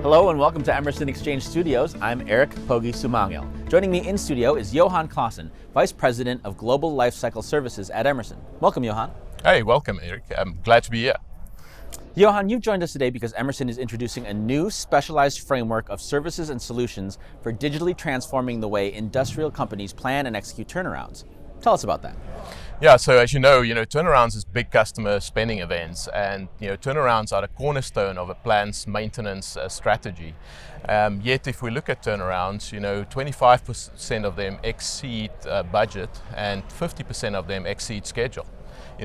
Hello and welcome to Emerson Exchange Studios. I'm Eric Pogi Sumangel. Joining me in studio is Johan Clausen, Vice President of Global Lifecycle Services at Emerson. Welcome, Johan. Hey, welcome, Eric. I'm glad to be here. Johan, you've joined us today because Emerson is introducing a new specialized framework of services and solutions for digitally transforming the way industrial companies plan and execute turnarounds. Tell us about that. Yeah, so as you know, turnarounds is big customer spending events, and turnarounds are the cornerstone of a plant's maintenance strategy. Yet, if we look at turnarounds, 25% of them exceed budget, and 50% of them exceed schedule.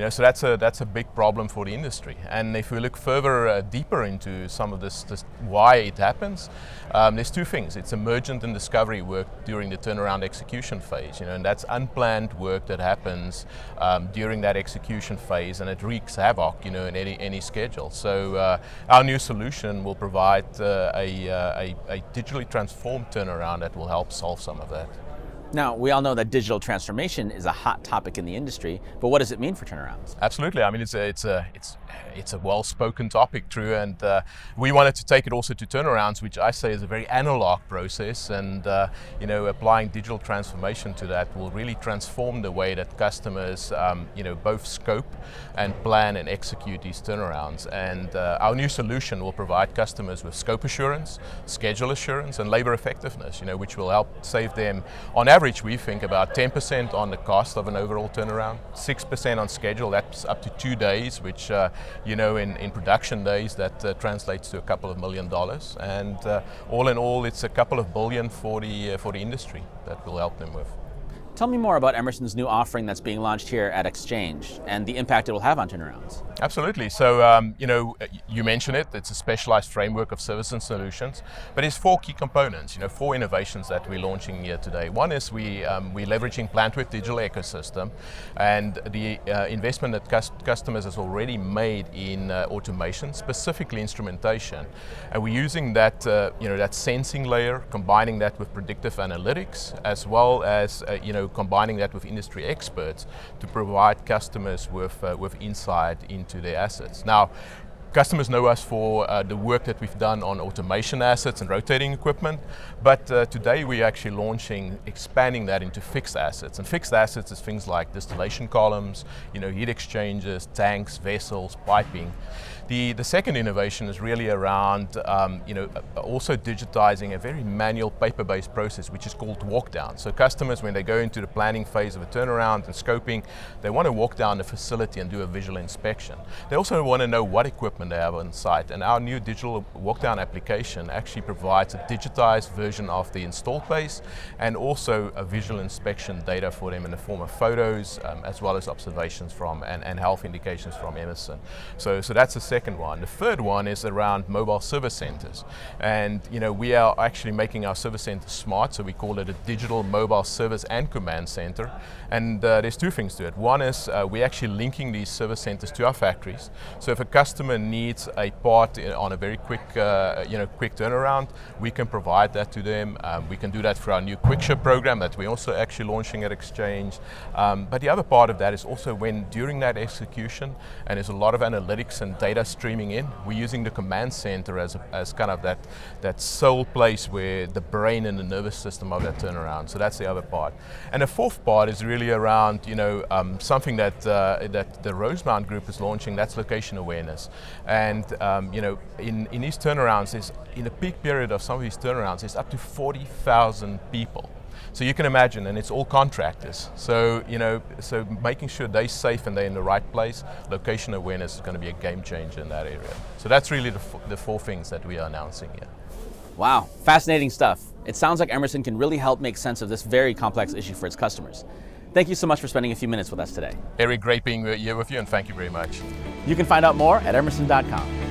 So that's a big problem for the industry. And if we look further deeper into some of this why it happens, there's two things. It's emergent and discovery work during the turnaround execution phase, and that's unplanned work that happens during that execution phase, and it wreaks havoc, in any schedule. So our new solution will provide a digitally transformed turnaround that will help solve some of that. Now, we all know that digital transformation is a hot topic in the industry, but what does it mean for turnarounds? Absolutely. I mean, it's a well-spoken topic, true, and we wanted to take it also to turnarounds, which I say is a very analog process, and applying digital transformation to that will really transform the way that customers, both scope and plan and execute these turnarounds. And our new solution will provide customers with scope assurance, schedule assurance, and labor effectiveness, which will help save them, on average, we think about 10% on the cost of an overall turnaround, 6% on schedule. That's up to 2 days, which in production days, that translates to a couple of $1 million. And all in all, it's a couple of billion for the industry that will help them with. Tell me more about Emerson's new offering that's being launched here at Exchange and the impact it will have on turnarounds. Absolutely. So, you mentioned it. It's a specialized framework of services and solutions, but it's 4 key components, 4 innovations that we're launching here today. One is we're leveraging Plant with Digital Ecosystem, and the investment that customers has already made in automation, specifically instrumentation. And we're using that, that sensing layer, combining that with predictive analytics, as well as, combining that with industry experts to provide customers with insight into their assets. Now, customers know us for the work that we've done on automation assets and rotating equipment, but today we're actually expanding that into fixed assets. And fixed assets is things like distillation columns, heat exchangers, tanks, vessels, piping. The second innovation is really around also digitizing a very manual paper-based process, which is called walk down. So customers, when they go into the planning phase of a turnaround and scoping, they want to walk down the facility and do a visual inspection. They also want to know what equipment they have on site, and our new digital walk down application actually provides a digitized version of the installed base and also a visual inspection data for them in the form of photos, as well as observations from and health indications from Emerson. So that's the second one. The third one is around mobile service centers, and we are actually making our service center smart, so we call it a digital mobile service and command center. And there's 2 things to it. One is we're actually linking these service centers to our factories. So if a customer needs a part on a very quick turnaround, we can provide that to them. We can do that through our new Quick Ship program that we're also actually launching at Exchange. But the other part of that is also when during that execution, and there's a lot of analytics and data streaming in, we're using the command center as kind of that sole place where the brain and the nervous system of that turnaround. So that's the other part. And the fourth part is really around something that the Rosemount Group is launching. That's location awareness. And in these turnarounds, in the peak period of some of these turnarounds, there's up to 40,000 people. So you can imagine, and it's all contractors. So so making sure they're safe and they're in the right place, location awareness is going to be a game changer in that area. So that's really the 4 things that we are announcing here. Wow, fascinating stuff. It sounds like Emerson can really help make sense of this very complex issue for its customers. Thank you so much for spending a few minutes with us today. Eric, great being here with you, and thank you very much. You can find out more at emerson.com.